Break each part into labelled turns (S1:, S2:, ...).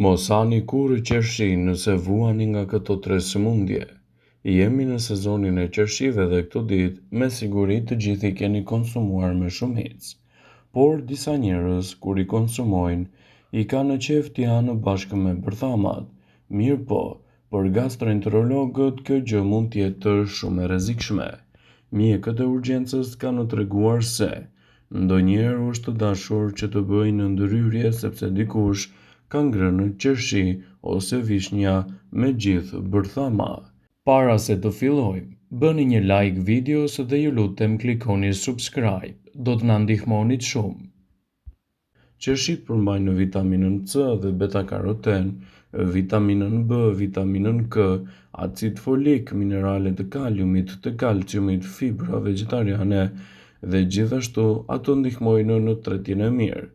S1: Mos hani kurrë qershi nëse vuani nga këto 3 sëmundje. Jemi në sezonin e qershive dhe këto ditë me siguri të gjithë i keni konsumuar me shumicë. Por disa njerëz kur i konsumojnë, i kanë në qejf t'i hanë bashkë me bërthamat. Mirë po, për gastroenterologët kjo gjë mund t'jetë shumë e rrezikshme. Mjekët e urgjencës kanë treguar se ndonjëherë është të dashur që të bëjnë ndërhyrje sepse dikush ka ngrënë qershi ose vishnja me gjithë bërthama. Para se të fillojmë, bëni një like videos dhe ju lutem klikoni subscribe, do të na ndihmonit shumë. Qershit përmbajnë vitaminën C dhe beta-karoten, vitaminën B, vitaminën K, acid folik, mineralet e kaliumit, të kalciumit, fibra vegetariane dhe gjithashtu ato ndihmojnë në tretjen e mirë.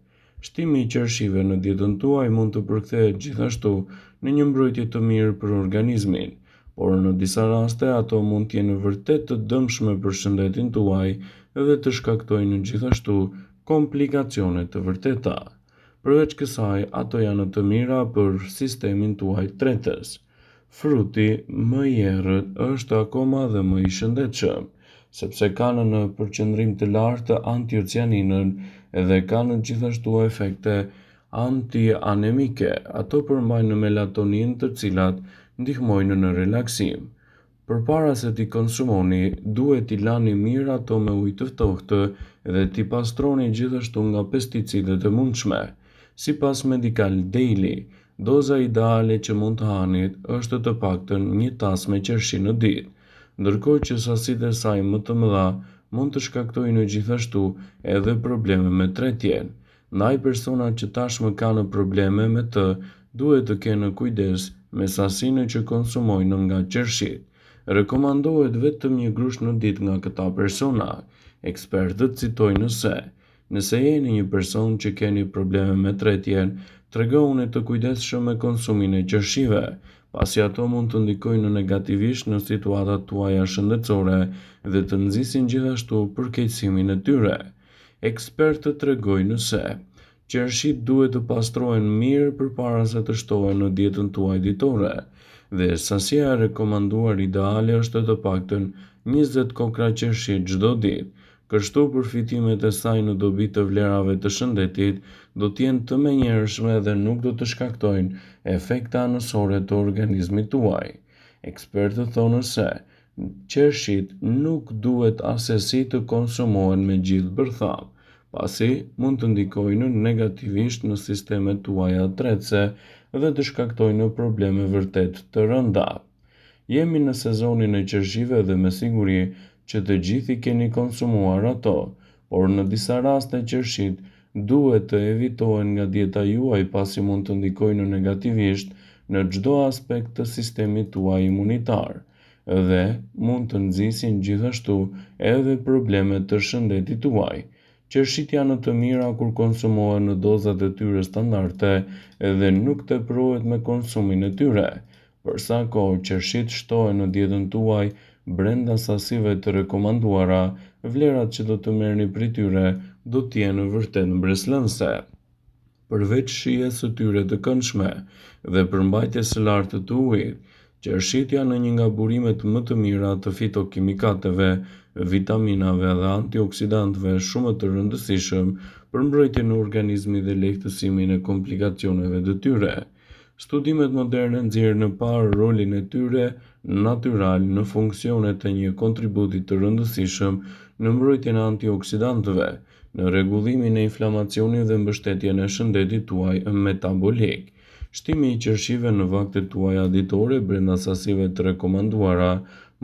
S1: Shtimi i qershive në dietën tuaj mund të përkthehet gjithashtu në një mbrojtje të mirë për organizmin, por në disa raste ato mund të jenë vërtet të dëmshme për shëndetin tuaj dhe të shkaktojnë gjithashtu komplikacione të vërteta. Përveç kësaj, ato janë të mira për sistemin tuaj tretës. Fruti më i errët është akoma dhe më i shëndetshëm, sepse kanë në përqendrim të lartë antiocianinën dhe kanë gjithashtu efekte antianemike. Ato përmbajnë melatoninë, të cilat ndihmojnë në relaksim. Përpara se t'i konsumoni, duhet t'i lani mirë ato me ujë të ftohtë dhe t'i pastroni gjithashtu nga pesticidet e mundshme. Sipas Medical Daily, doza ideale që mund të hanit është të paktën një tas me qershi në ditë, ndërkohë që sasitë e saj më të mëdha mund të shkaktojnë gjithashtu edhe probleme me tretjen. Ndaj personat që tashmë kanë probleme me të, duhet të kenë kujdes me sasinë që konsumojnë nga qershit. Rekomandohet vetëm një grush në ditë nga këta persona. Ekspertët citojnë se nëse jeni një person që keni probleme me tretjen, tregoni të kujdesshëm me konsumin e qershive, pasi ato mund të ndikojnë negativisht në situatat tuaja shëndetësore dhe të nxisin gjithashtu përkeqësimin e tyre. Ekspertët tregojnë se qershit duhet të pastrohen mirë përpara se të shtohen në dietën tuaj ditore, dhe sasia e rekomanduar ideale është të paktën 20 kokra qershi çdo ditë. Kështu përfitimet e saj në dobi të vlerave të shëndetit do të jenë të menjëhershme dhe nuk do të shkaktojnë efekte anësore të organizmit tuaj. Ekspertët thonë se qershit nuk duhet asesi të konsumohen me gjithë bërtham, pasi mund të ndikojnë negativisht në sistemet tuaja tretëse dhe të shkaktojnë probleme vërtet të rënda. Jemi në sezonin e qershive dhe me siguri që të gjithë i keni konsumuar ato, por në disa raste qershit duhet të evitohen nga dieta juaj pasi mund të ndikojnë negativisht në çdo aspekt të sistemit tuaj imunitar dhe mund të nxisin gjithashtu edhe probleme të shëndetit tuaj. Qershit janë të mira kur konsumohen në dozat e tyre standarde dhe nuk teprohet me konsumin e tyre. Për sa kohë qershit shtohen në dietën tuaj brenda sasive të rekomanduara, vlerat që do të merrni prej tyre do të jenë vërtet mbreslënse. Përveç shijes së tyre të këndshme dhe përmbajtjes së lartë të ujit, qershit janë një nga burimet më të mira të fitokimikateve, vitaminave dhe antioksidantëve shumë të rëndësishëm për mbrojtjen e organizmit dhe lehtësimin e komplikacioneve të tyre. Studimet moderne nxjerrin në parë rolin e tyre natyral në funksionet e një kontributi të rëndësishëm në mbrojtjen e antioksidantëve, në rregullimin e inflamacionit dhe mbështetjen e shëndetit tuaj metabolik. Shtimi i qershive në vaktet tuaja ditore brenda sasive të rekomanduara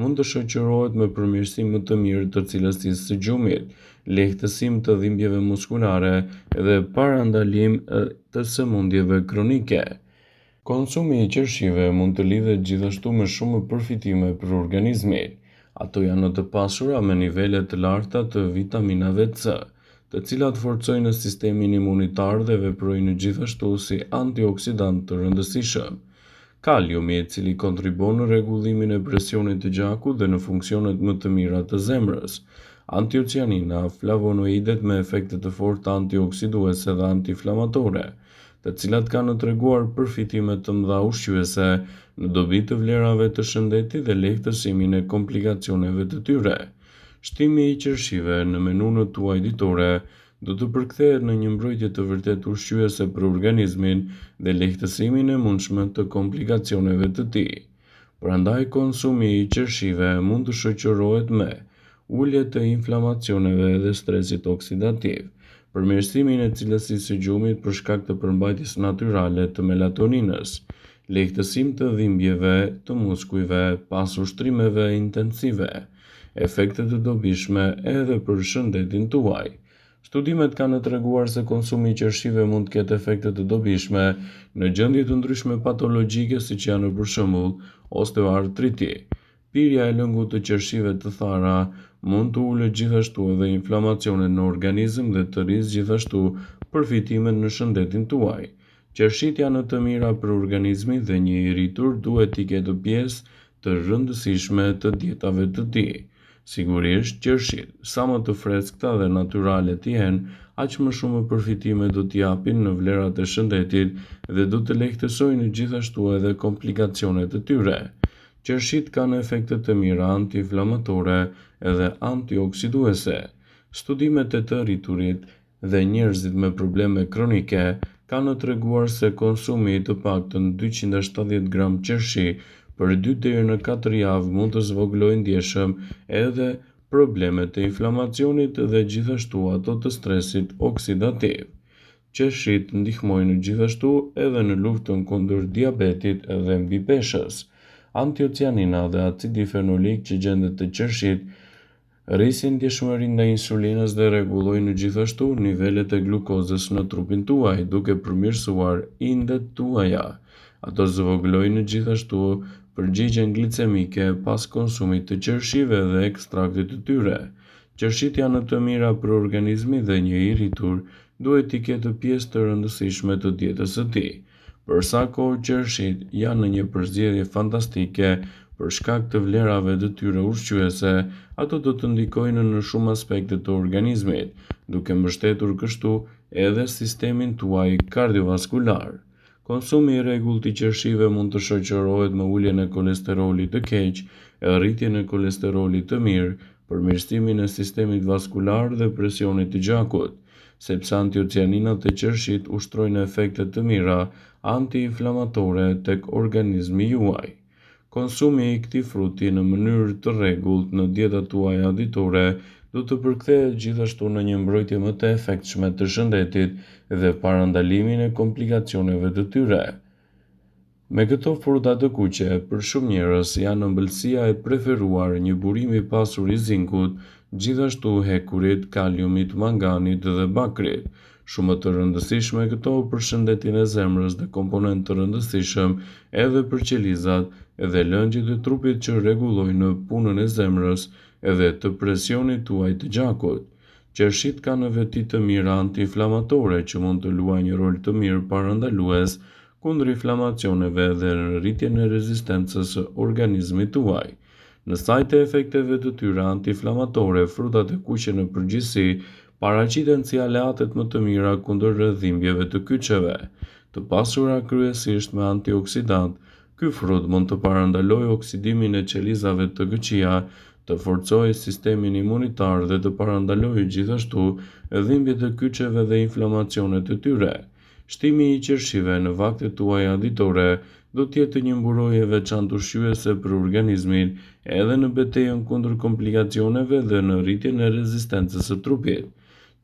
S1: mund të shoqërohet me përmirësim më të mirë të cilësisë së gjumit, lehtësim të dhimbjeve muskulare dhe parandalim të sëmundjeve kronike. Konsumi i qershive mund të lidhet gjithashtu me shumë përfitime për organizmin. Ato janë të pasura me nivele të larta të vitaminave C, të cilat forcojnë sistemin imunitar dhe veprojnë gjithashtu si antioksidant të rëndësishëm. Kaliumi, i cili kontribon në rregullimin e presionit të gjakut dhe në funksionet më të mira të zemrës. Antiocianina, flavonoidet me efekte të forta antioksiduese dhe antiinflamatore, të cilat kanë treguar përfitime të mëdha ushqyese në dobi të vlerave të shëndetit dhe lehtësimin e komplikacioneve të tyre. Shtimi i qershive në menunët tuaj ditore do të përkthehet në një mbrojtje të vërtet ushqyese për organizmin dhe lehtësimin e mundshëm të komplikacioneve të tij. Prandaj konsumi i qershive mund të shoqërohet me ulje të inflamacioneve dhe stresit oksidativ, përmirësimin e cilësisë së gjumit për shkak të përmbajtjes natyrale të melatoninës, lehtësim të dhimbjeve të muskujve pas ushtrimeve intensive, efekte të dobishme edhe për shëndetin tuaj. Studimet kanë treguar se konsumi i qershive mund të ketë efekte të dobishme në gjendje të ndryshme patologjike siç janë për shembull osteoartriti. Pirja e lëngut të qershive të thara mund të ulë gjithashtu edhe inflamacionet në organizëm dhe të rrisë gjithashtu përfitimet në shëndetin tuaj. Qershit janë të mira për organizmin dhe një i rritur duhet t'i ketë pjesë të rëndësishme të dietave të tij. Sigurisht, qershit, sa më të freskëta dhe natyrale të jenë, aq më shumë përfitime do t'i japin në vlerat e shëndetit dhe do të lehtësojnë gjithashtu edhe komplikacionet e tyre. Qershit kanë efekte të mira anti-inflamatore edhe antioksiduese. Studimet e të rriturit dhe njerëzit me probleme kronike kanë treguar se konsumi i të paktën 270 gram qershi për 2 deri në 4 javë mund të zvogëlojë ndjeshëm edhe problemet e inflamacionit dhe gjithashtu ato të stresit oksidativ. Qershit ndihmojnë gjithashtu edhe në luftën kundër diabetit dhe mbipeshës. Antiocianina dhe acidi fenolik që gjendet te qershit rrisin ndjeshmërinë ndaj insulinës dhe rregullojnë gjithashtu nivelet e glukozës në trupin tuaj, duke përmirësuar indet tuaja. Ato zvogëlojnë gjithashtu përgjigjen glicemike pas konsumit të qershive dhe ekstraktit të tyre. Qershit janë të mira për organizmin dhe një i rritur duhet t'i ketë pjesë të rëndësishme të dietës së tij. Për sa kohë qershit janë një përzgjedhje fantastike për shkak të vlerave të tyre ushqyese, ato do të ndikojnë në shumë aspekte të organizmit, duke mbështetur kështu edhe sistemin tuaj kardiovaskular. Konsumi i rregullt i qershive mund të shoqërohet me uljen e kolesterolit të keq, rritjen e kolesterolit të mirë, përmirësimin e sistemit vaskular dhe presionit të gjakut, sepse antiocianinat e qershit ushtrojnë efekte të mira anti-inflamatore tek organizmi juaj. Konsumi i këtij fruti në mënyrë të rregullt në dietat tuaja ditore do të përkthehet gjithashtu në një mbrojtje më të efektshme të shëndetit dhe parandalimin e komplikacioneve të tyre. Me këto fruta të kuqe, për shumë njerëz janë ëmbëlsia e preferuar, një burim i pasur i zinkut, gjithashtu hekurit, kaliumit, manganit dhe bakrit. Shumë të rëndësishme këto për shëndetin e zemrës dhe komponent të rëndësishëm edhe për qelizat dhe lëngjit e trupit që rregullojnë punën e zemrës edhe të presionit tuaj të gjakut. Qershit kanë veti të mira anti-inflamatore që mund të luajnë një rol të mirë parandalues kundër inflamacioneve dhe në rritjen e rezistencës së organizmit tuaj. Në sajt e efekteve të tyre anti-inflamatore, frutat e kuqe në përgjithësi paraqiten si aleatet më të mira kundër rrëdhimbjeve të kyçeve. Të pasura kryesisht me antioksidant, ky frut mund të parandalojë oksidimin e qelizave të këqija, të forcojë sistemin imunitar dhe të parandalojë gjithashtu dhimbjet e kyçeve dhe inflamacionet e tyre. Shtimi i qershive në vaktet tuaja ditore do të jetë një mburojë veçantë ushqyese për organizmin, edhe në betejën kundër komplikacioneve dhe në rritjen e rezistencës së trupit.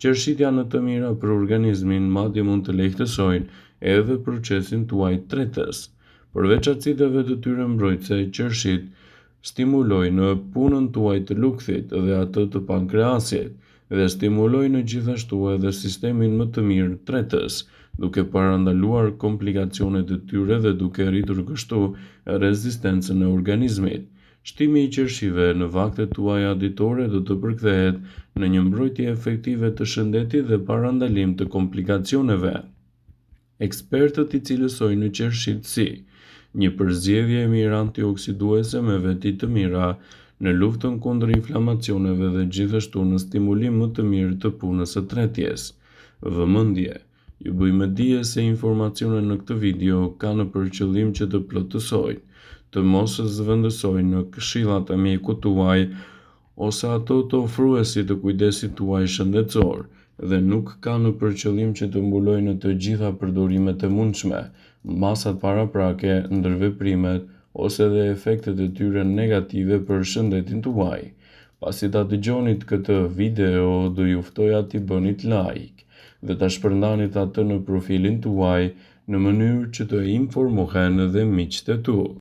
S1: Qershit janë të mira për organizmin, madje mund të lehtësojnë edhe procesin tuaj tretës. Përveç acideve të tyre mbrojtëse, qershit stimulojnë punën tuaj të lukthit dhe atë të pankreasit dhe stimulojnë gjithashtu edhe sistemin më të mirë tretës, duke parandaluar komplikacionet e tyre dhe duke rritur kështu rezistencën e organizmit. Shtimi i qershive në vaktet tuaja ditore do të përkthehet në një mbrojtje efektive të shëndetit dhe parandalim të komplikacioneve. Ekspertët i cilësojnë qershit si një përzgjedhje e mirë antioksiduese me veti të mira në luftën kundër inflamacioneve dhe gjithashtu në stimulim më të mirë të punës së tretjes. Vëmendje: Ju bëj me dije se informacionet në këtë video kanë për qëllim që të plotësojnë, të mos zëvendësojnë në këshillat e mjekut tuaj ose ato të ofruesit të kujdesit tuaj shëndetësor dhe nuk kanë për qëllim që të mbulojnë të gjitha përdorimet e mundshme, masat paraprake, ndërveprimet ose dhe efektet e tyre negative për shëndetin tuaj. Pasi ta dëgjonit këtë video, do ju ftoja t'i bënit like dhe ta shpërndanit atë në profilin tuaj në mënyrë që të informohen edhe miqtë e tu.